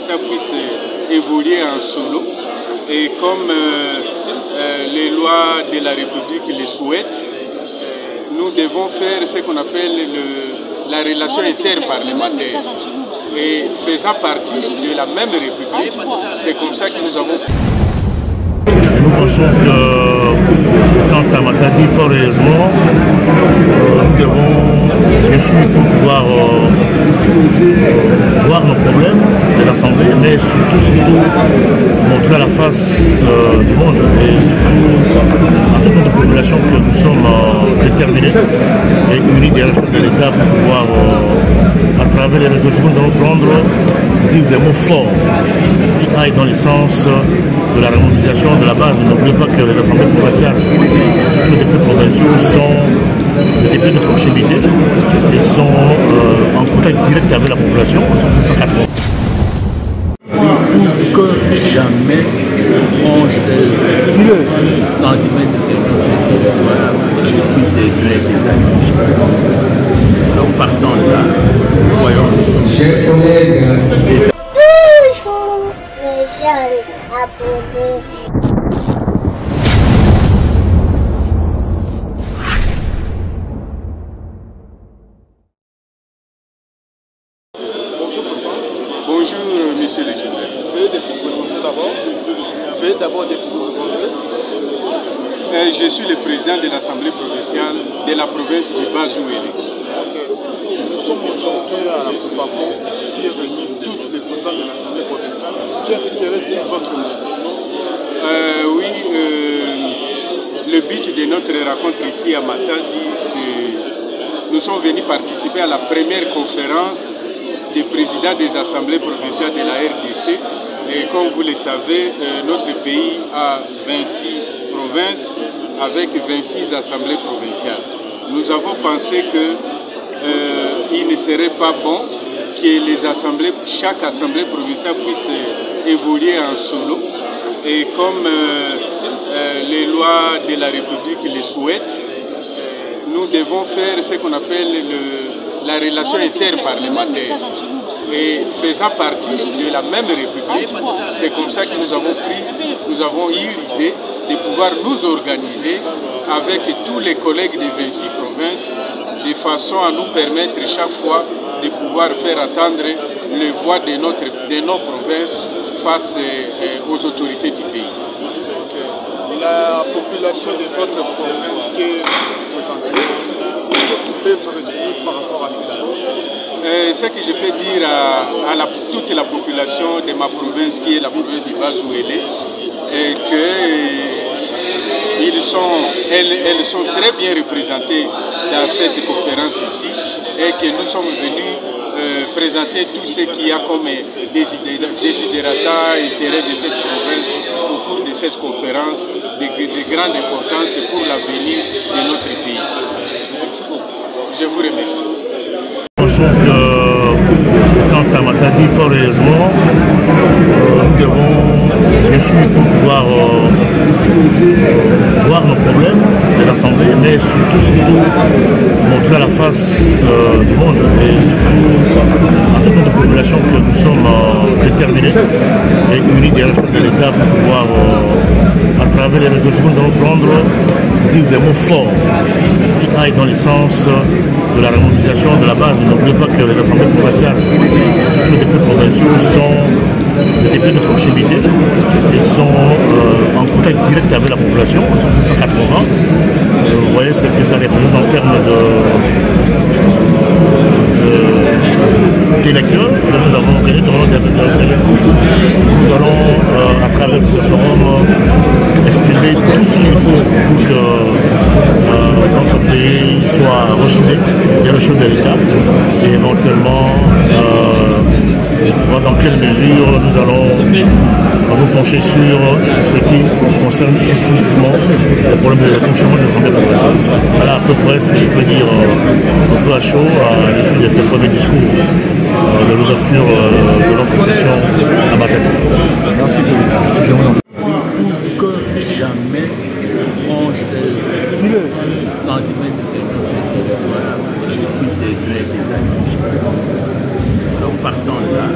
provincial puisse évoluer en solo. Et comme les lois de la République le souhaitent, nous devons faire ce qu'on appelle la relation interparlementaire. Et faisant partie de la même République, c'est comme ça que nous avons... Nous pensons que, quand Amata dit fort heureusement, nous devons bien sûr pouvoir voir nos problèmes des assemblées, mais surtout montrer à la face du monde et surtout à toute notre population que nous sommes déterminés et unis derrière de l'État pour pouvoir, à travers les résolutions que nous allons prendre, dire des mots forts qui aillent dans le sens de la remobilisation de la base. N'oubliez pas que les assemblées provinciales, surtout les députés provinciaux, sont des députés de proximité et sont en contact direct avec la population. Sont 780. Pour que jamais on se centimètres puisse durer des années. Donc partant de là, voyons, nous sommes chers collègues. Toujours les jeunes abonnés. Bonjour, monsieur le journaliste. Veuillez vous présenter d'abord. Veuillez d'abord vous présenter. Je suis le président de l'Assemblée provinciale de la province du Bas-Ouélé. Okay. Nous sommes aujourd'hui à la Bamako qui réunit tous les présidents de l'Assemblée provinciale. Quel serait-il votre mission? Oui, le but de notre rencontre ici à Matadi, c'est nous sommes venus participer à la première conférence des présidents des assemblées provinciales de la RDC. Et comme vous le savez, notre pays a 26 provinces avec 26 assemblées provinciales. Nous avons pensé qu'il ne serait pas bon que les assemblées, chaque assemblée provinciale puisse évoluer en solo. Et comme les lois de la République le souhaitent, nous devons faire ce qu'on appelle la relation interparlementaire. Et faisant partie de la même République, c'est comme ça que nous avons eu l'idée de pouvoir nous organiser avec tous les collègues des 26 provinces, de façon à nous permettre chaque fois de pouvoir faire entendre les voix de nos provinces face aux autorités du pays. La population de votre province qui est représentée, qu'est-ce qu'ils peuvent retenir par rapport à cela? Ce que je peux dire à toute la population de ma province, qui est la province du Bas-Ouélé, est qu'elles sont très bien représentées dans cette conférence ici et que nous sommes venus présenter tout ce qu'il y a comme désiderata et intérêt de cette province au cours de cette conférence de grande importance pour l'avenir de notre pays. Je vous remercie. Quand Amata dit fort heureusement, nous devons bien sûr pouvoir voir nos problèmes des assemblées, mais surtout montrer à la face du monde et surtout à toute notre population que nous sommes déterminés et unis derrière de l'État pour pouvoir, à travers les résolutions que nous allons prendre, dire des mots forts qui aillent dans le sens de la remobilisation de la base. N'oubliez pas que les assemblées provinciales, surtout les députés provinciaux, sont des députés de proximité et sont en contact direct avec la population. Sont 780. Vous voyez ce que ça représente en termes d'électeurs que nous avons gagnés. Nous allons, à travers ce forum, expliquer tout ce qu'il faut pour que notre pays soit ressoudé des ressources de l'État et éventuellement voir dans quelle mesure nous allons nous pencher sur ce qui concerne exclusivement le problème de fonctionnement de l'Assemblée provinciale. Voilà à peu près ce que je peux dire un peu à chaud à l'issue de ce premier discours de l'ouverture de notre session à Matadi. Merci de pour que jamais on se centimètres puisse durer des années. Donc partant de là,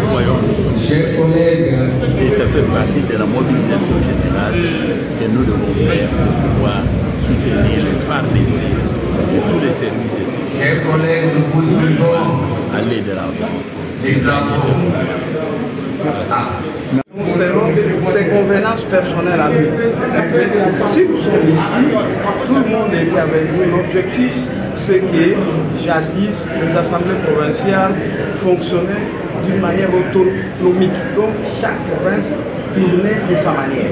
voyons, nous sommes fait partie de la mobilisation générale que nous devons faire pour pouvoir soutenir les phares d'essai de tous les services de sécurité pour aller de l'avant et gagner ce combat. Nous serons ses convenances personnelles à nous. Si nous sommes ici, tout le monde était avec nous. L'objectif, c'est que jadis, les assemblées provinciales fonctionnaient d'une manière autonomique. Donc chaque province tournait de sa manière.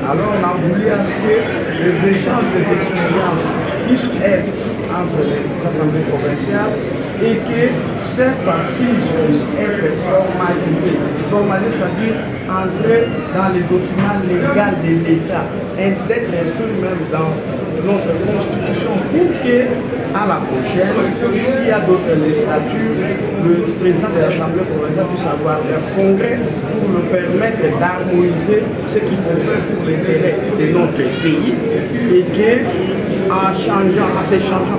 Alors on a voulu à ce que les échanges des expériences puissent être entre les assemblées provinciales et que cette assise puisse être formalisée. Formalisée, c'est-à-dire entrer dans les documents légaux de l'État, d'être inscrit même dans notre constitution pour que, à la prochaine, s'il y a d'autres législatures, le président de l'Assemblée provinciale puisse avoir leur congrès pour le permettre d'harmoniser ce qui confère pour l'intérêt de notre pays et que, en s'échangeant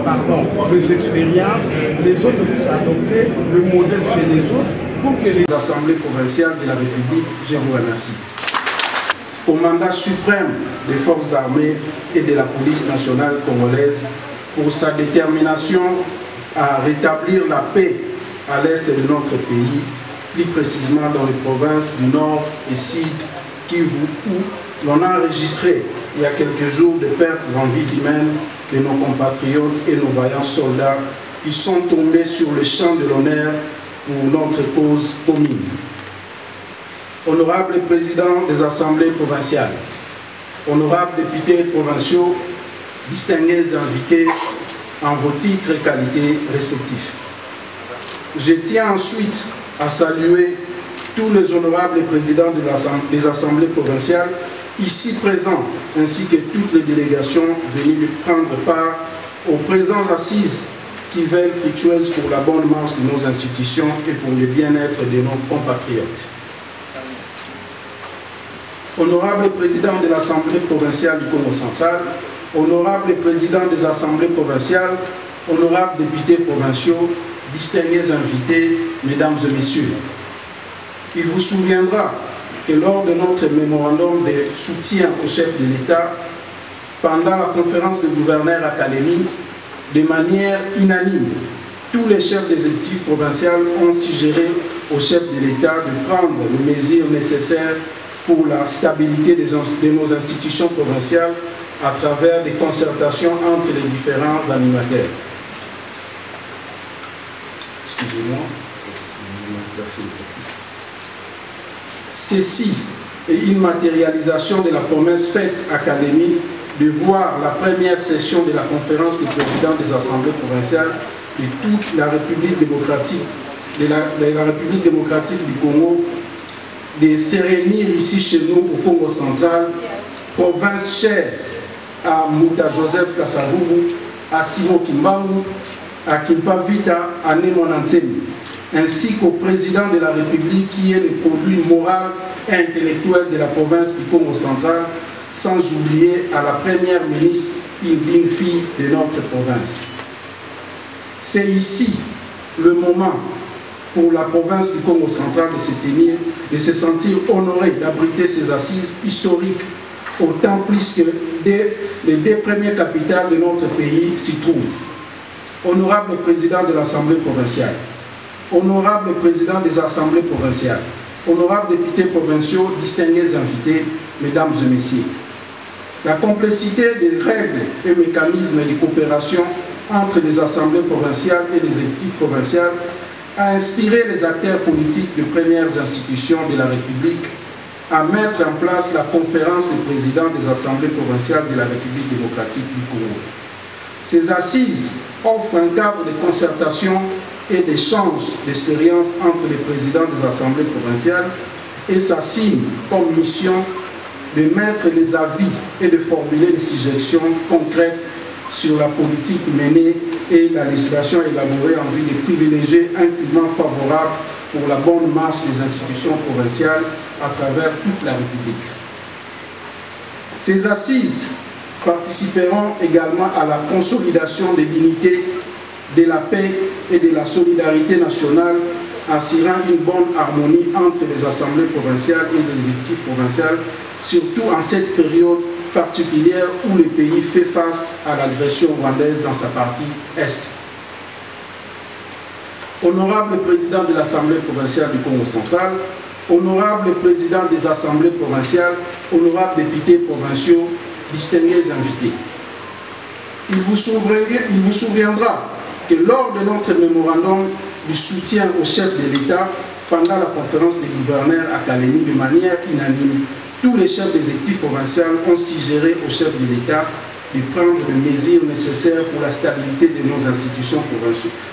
les expériences, les autres puissent adopter le modèle chez les autres pour que les assemblées provinciales de la République, je vous remercie. Commandant suprême des forces armées et de la police nationale congolaise pour sa détermination à rétablir la paix à l'est de notre pays, plus précisément dans les provinces du Nord et Sud Kivu, où l'on a enregistré il y a quelques jours des pertes en vies humaines de nos compatriotes et nos vaillants soldats qui sont tombés sur le champ de l'honneur pour notre cause commune. Honorable président des assemblées provinciales, honorables députés provinciaux, distingués invités en vos titres et qualités respectifs. Je tiens ensuite à saluer tous les honorables présidents des assemblées provinciales ici présents, ainsi que toutes les délégations venues de prendre part aux présentes assises qui veillent fructueuses pour la bonne marche de nos institutions et pour le bien-être de nos compatriotes. Honorable président de l'Assemblée provinciale du Congo central, honorable président des assemblées provinciales, honorables députés provinciaux, distingués invités, mesdames et messieurs, il vous souviendra que lors de notre mémorandum de soutien au chef de l'État, pendant la conférence de gouverneurs à Kalemi, de manière unanime, tous les chefs des exécutifs provinciaux ont suggéré au chef de l'État de prendre les mesures nécessaires pour la stabilité de nos institutions provinciales à travers des concertations entre les différents animateurs. Excusez-moi. Ceci est une matérialisation de la promesse faite à Kalemi de voir la première session de la conférence du président des assemblées provinciales de toute la République démocratique, de la République démocratique du Congo, de se réunir ici chez nous au Congo central, province chère à Mouta Joseph Kasavubu, à Simon Kimbangu, à Kimpa Vita, à Nemonantsemi, ainsi qu'au président de la République qui est le produit moral et intellectuel de la province du Congo central, sans oublier à la première ministre, une digne fille de notre province. C'est ici le moment pour la province du Congo central de se tenir, de se sentir honoré d'abriter ces assises historiques, autant plus que les deux premières capitales de notre pays s'y trouvent. Honorable président de l'Assemblée provinciale, honorable président des assemblées provinciales, honorables députés provinciaux, distingués invités, mesdames et messieurs, la complexité des règles et mécanismes de coopération entre les assemblées provinciales et les exécutifs provinciaux a inspiré les acteurs politiques de premières institutions de la République à mettre en place la conférence des présidents des assemblées provinciales de la République démocratique du Congo. Ces assises offrent un cadre de concertation et d'échange d'expériences entre les présidents des assemblées provinciales et s'assigne comme mission de mettre les avis et de formuler des suggestions concrètes sur la politique menée et la législation élaborée en vue de privilégier un climat favorable pour la bonne marche des institutions provinciales à travers toute la République. Ces assises participeront également à la consolidation de l'unité, de la paix et de la solidarité nationale assurant une bonne harmonie entre les assemblées provinciales et l'exécutif provincial, surtout en cette période particulière où le pays fait face à l'agression rwandaise dans sa partie Est. Honorable président de l'Assemblée provinciale du Congo central, honorable président des assemblées provinciales, honorables députés provinciaux, distingués invités. Il vous souviendra que lors de notre mémorandum du soutien au chef de l'État, pendant la conférence des gouverneurs à Kalemi, de manière unanime, tous les chefs d'exécutif provincial ont suggéré au chef de l'État de prendre les mesures nécessaires pour la stabilité de nos institutions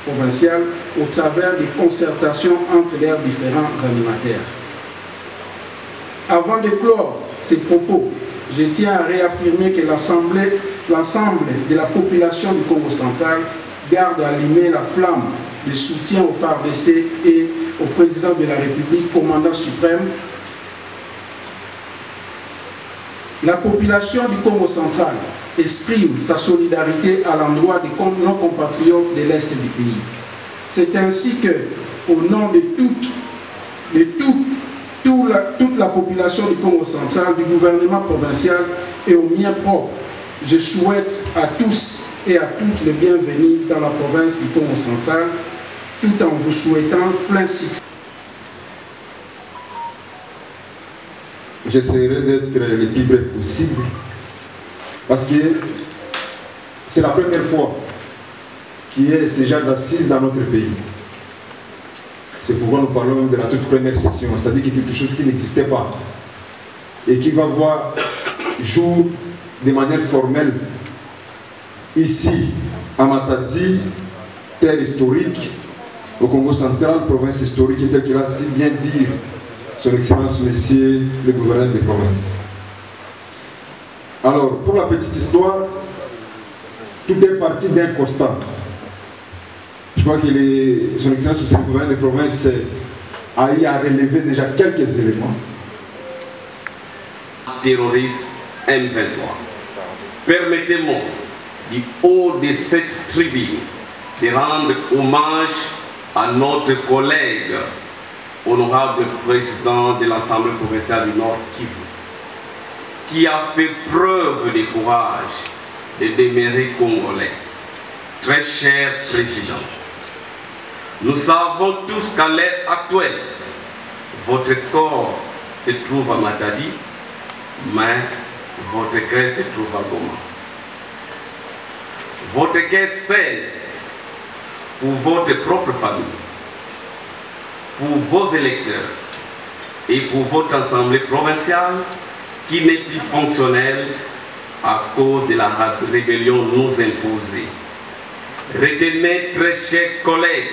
provinciales au travers des concertations entre leurs différents animateurs. Avant de clore ces propos, je tiens à réaffirmer que l'ensemble de la population du Congo central garde allumée la flamme de soutien au FARDC et au président de la République, commandant suprême. La population du Congo central exprime sa solidarité à l'endroit de nos compatriotes de l'Est du pays. C'est ainsi que, au nom de toute la population du Congo central, du gouvernement provincial et au mien propre, je souhaite à tous et à toutes le bienvenue dans la province du Congo central, tout en vous souhaitant plein succès. J'essaierai d'être le plus bref possible parce que c'est la première fois qu'il y a ce genre d'assises dans notre pays. C'est pourquoi nous parlons même de la toute première session, c'est-à-dire qu'il y a quelque chose qui n'existait pas et qui va voir jour de manière formelle ici à Matadi, terre historique, au Congo central, province historique, et tel qu'il a si bien dit Son Excellence, Monsieur le gouverneur des provinces. Alors, pour la petite histoire, tout est parti d'un constat. Je crois que Son Excellence, Monsieur le gouverneur des provinces, a eu à relever déjà quelques éléments. Terroriste M23. Permettez-moi, du haut de cette tribune, de rendre hommage à notre collègue, honorable président de l'Assemblée provinciale du Nord Kivu, qui a fait preuve de courage de demeurer congolais. Très cher président, nous savons tous qu'à l'heure actuelle, votre corps se trouve à Matadi, mais votre cœur se trouve à Goma. Votre cœur scelle pour votre propre famille, pour vos électeurs et pour votre assemblée provinciale qui n'est plus fonctionnelle à cause de la rébellion nous imposée. Retenez, très chers collègues,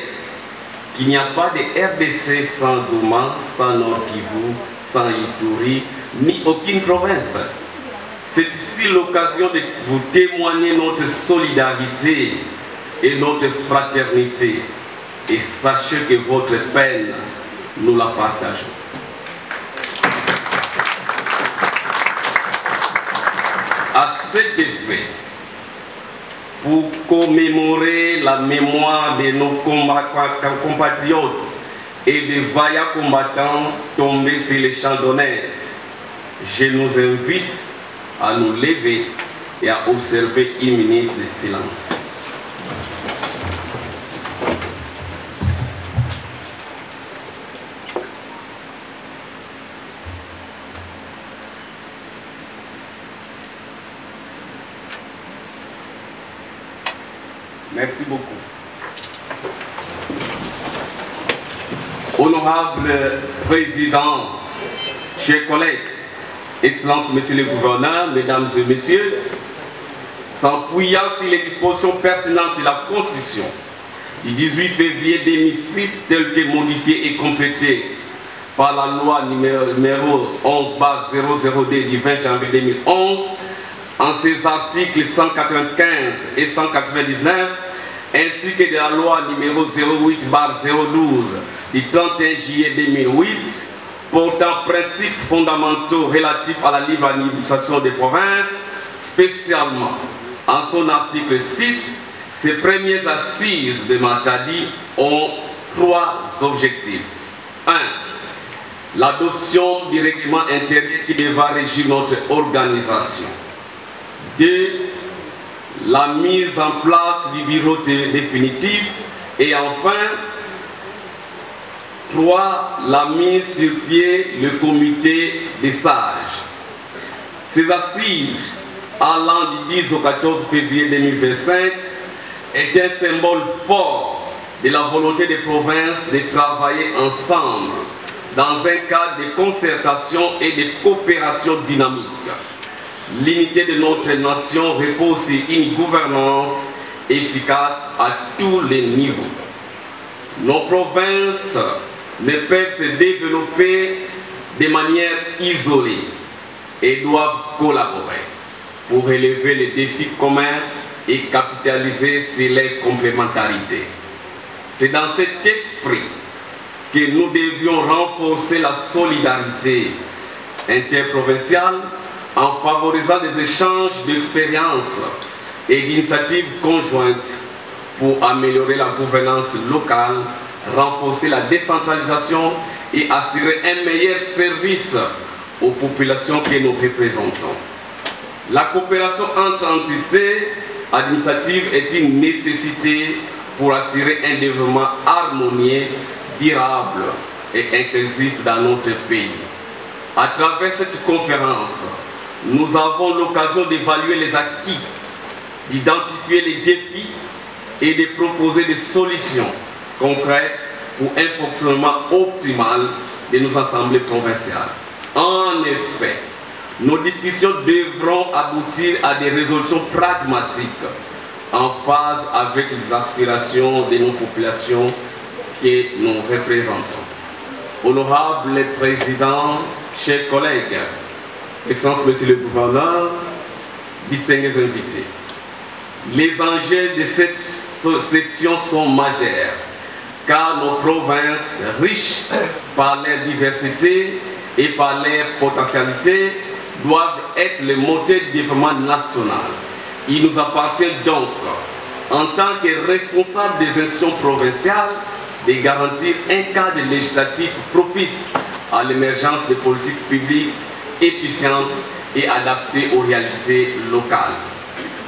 qu'il n'y a pas de RDC sans Goma, sans Nord Kivu, sans Ituri, ni aucune province. C'est ici l'occasion de vous témoigner notre solidarité et notre fraternité. Et sachez que votre peine, nous la partageons. À cet effet, pour commémorer la mémoire de nos compatriotes et des vaillants combattants tombés sur les champs d'honneur, je nous invite à nous lever et à observer une minute de silence. Merci beaucoup. Honorable Président, chers collègues, Excellences, Monsieur le Gouverneur, Mesdames et Messieurs, s'appuyant sur les dispositions pertinentes de la Constitution du 18 février 2006, telle que modifiée et complétée par la loi numéro 11/00D du 20 janvier 2011, en ses articles 195 et 199, ainsi que de la loi numéro 08/012 du 31 juillet 2008, portant principes fondamentaux relatifs à la libre administration des provinces, spécialement en son article 6, ces premières assises de Matadi ont 3 objectifs. 1. L'adoption du règlement intérieur qui devra régir notre organisation. 2. La mise en place du bureau définitif. Et enfin, 3. La mise sur pied le comité des sages. Ces assises, allant du 10 au 14 février 2025, est un symbole fort de la volonté des provinces de travailler ensemble dans un cadre de concertation et de coopération dynamique. L'unité de notre nation repose sur une gouvernance efficace à tous les niveaux. Nos provinces ne peuvent se développer de manière isolée et doivent collaborer pour relever les défis communs et capitaliser sur les complémentarités. C'est dans cet esprit que nous devions renforcer la solidarité interprovinciale en favorisant des échanges d'expériences et d'initiatives conjointes pour améliorer la gouvernance locale, renforcer la décentralisation et assurer un meilleur service aux populations que nous représentons. La coopération entre entités administratives est une nécessité pour assurer un développement harmonieux, durable et inclusif dans notre pays. À travers cette conférence, nous avons l'occasion d'évaluer les acquis, d'identifier les défis et de proposer des solutions concrètes pour un fonctionnement optimal de nos assemblées provinciales. En effet, nos discussions devront aboutir à des résolutions pragmatiques en phase avec les aspirations de nos populations que nous représentons. Honorable Président, chers collègues, Excellence Monsieur le Gouverneur, distingués invités, les enjeux de cette session sont majeurs, car nos provinces, riches par leur diversité et par leur potentialité, doivent être le moteur du développement national. Il nous appartient donc, en tant que responsables des institutions provinciales, de garantir un cadre législatif propice à l'émergence de politiques publiques efficientes et adaptées aux réalités locales.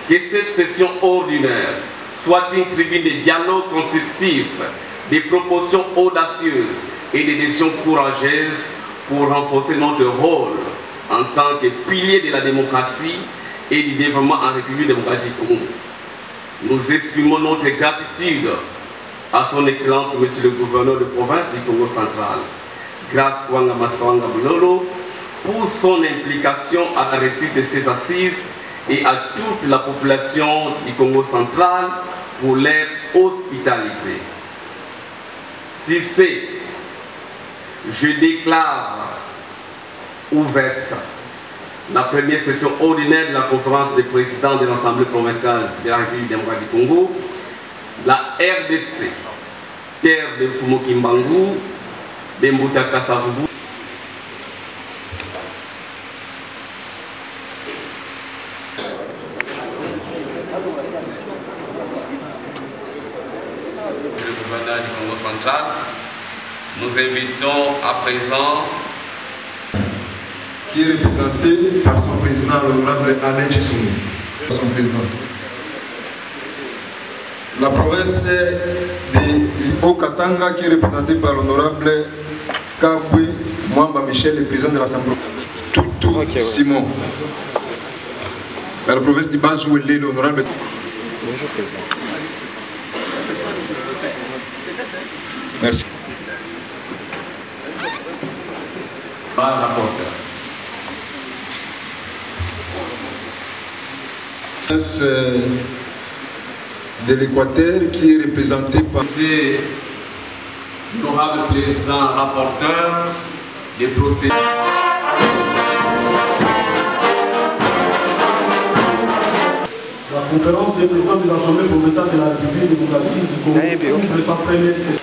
Que cette session ordinaire soit une tribune de dialogue constructif, des propositions audacieuses et des décisions courageuses pour renforcer notre rôle en tant que pilier de la démocratie et du développement en République démocratique du Congo. Nous exprimons notre gratitude à son Excellence, Monsieur le Gouverneur de province du Congo central, Grâce Kwanga Maswanga Bulolo, pour son implication à la réussite de ces assises et à toute la population du Congo central pour leur hospitalité. Si c'est, je déclare ouverte la première session ordinaire de la conférence des présidents de l'Assemblée provinciale de la République démocratique du Congo, la RDC, terre de Fumokimbangu, de Mbutaka Savubu. Le gouverneur du Congo central, nous invitons à présent qui est représenté par son président, l'honorable Alain Chissoumou, son président. La province de Haut-Katanga qui est représentée par l'honorable Kabui Mwamba Michel, le président de l'Assemblée. Toutou Simon. La province de Banzouélé, l'honorable. Bonjour président. Merci. Rapporteur. De l'Équateur qui est représenté par l'honorable président rapporteur des procédures. La conférence des présidents des assemblées provinciales de la République démocratique du Congo ouvre sa première session.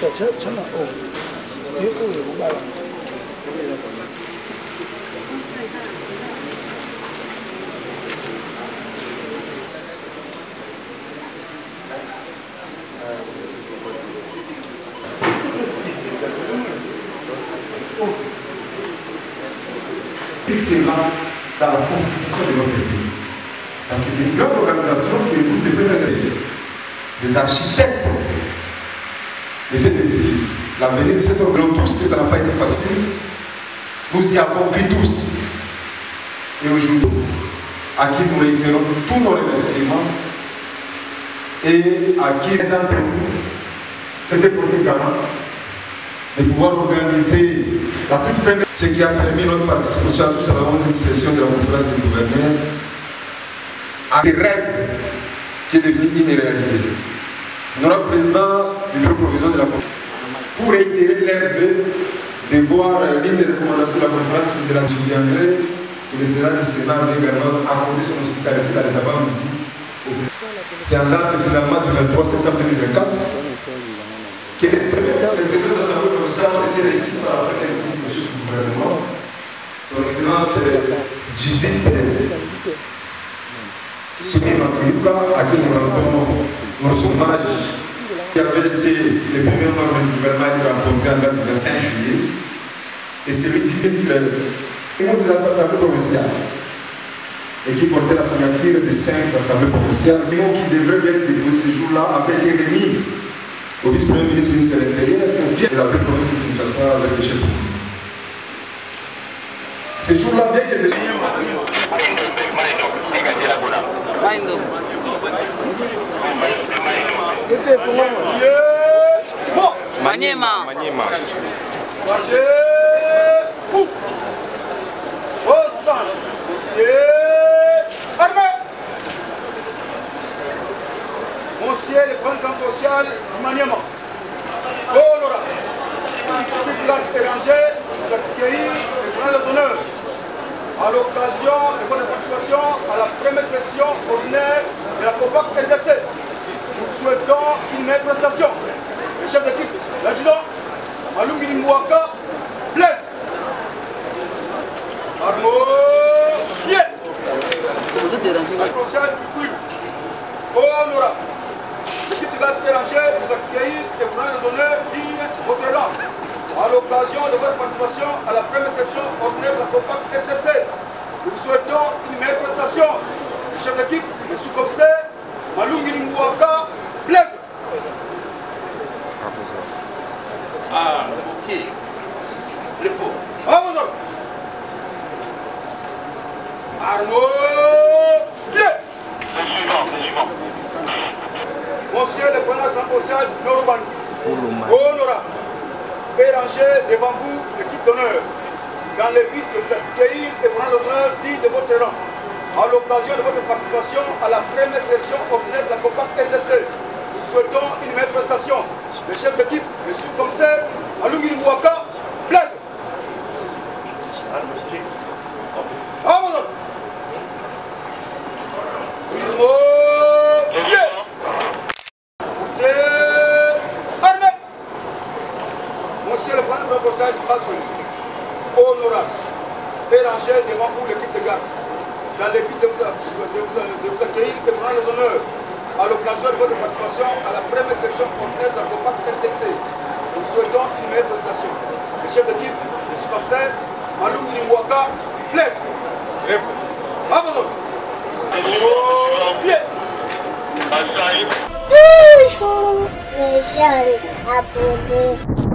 C'est là dans la constitution de notre pays. Parce que c'est une grande organisation qui regroupe des architectes de cet édifice. L'avenir de cette organisation, tous que ça n'a pas été facile, nous y avons pris tous. Et aujourd'hui, à qui nous réitérons tous nos remerciements et à qui d'entre nous, c'était pour nous de pouvoir organiser la toute première, ce qui a permis notre participation à tous à la 11e session de la conférence des gouverneurs, à des rêves qui est devenu une réalité. Notre président du bureau provisoire de la conférence, pour réitérer l'RV, de voir l'une des recommandations de la conférence de la souviendrait que le président du Sénat avait également accordé son hospitalité dans les avant-midi. C'est en date finalement du 23 septembre 2024 que les présidents de l'Assemblée provinciale ont été récits par la première ministre du gouvernement. Son excellence Judith Soumi Matuika, à qui nous rendons notre hommage, qui avait été le premier membre du gouvernement à être rencontré en date du 25 juillet, et celui du ministre de l'Assemblée provinciale, et qui portait la signature des 5 assemblées provinciales, qui devrait être déposé ce jour-là, avait été remis au vice-premier ministre de l'Intérieur, au pied de la ville province de Kinshasa avec le chef coutumier. Ces jours-là, bien que déjà... Maniema. Monsieur le président social du Maniema, Colora, titulaire étranger, vous accueillir et prendre les honneurs à l'occasion de votre participation à la première session ordinaire de la COPAC RDC. Nous souhaitons une meilleure prestation. Le chef d'équipe, l'adjudant, Malungi Mwaka, Blaise, Arnaud Chier, responsable du culte, Colora. L'équipe de l'étranger vous accueillir et vous rendre les honneurs dignes de votre langue. À l'occasion de votre participation à la première session ordinaire de la COPAC RDC, nous vous souhaitons une meilleure prestation. Le chef d'équipe, le sous-commissaire, Malungi Mwaka, Blaise. Ah, ok. Repos. Vamos, Arnaud Pied. Monsieur le président social Norban, honorable, Béranger devant vous l'équipe d'honneur, dans le but de vous accueillir et vous rendre l'honneur digne de votre rang, à l'occasion de votre participation à la première session ordinaire de la COPAC RDC. Nous souhaitons une meilleure prestation. Le chef d'équipe, le sous-commissaire, Malungi Mwaka, Blaise. Vamos! Monsieur le président du conseil du Bazoui, honorable, Béranger devant vous l'équipe de garde, dans le but de vous accueillir et de vous rendre les honneurs, à l'occasion de votre participation à la première session ordinaire de la COPAC RDC. Nous souhaitons une meilleure prestation. Le chef d'équipe, le sous-commissaire, Malungi Mwaka, Blaise. Vamos! Toujours les jeunes abonnés.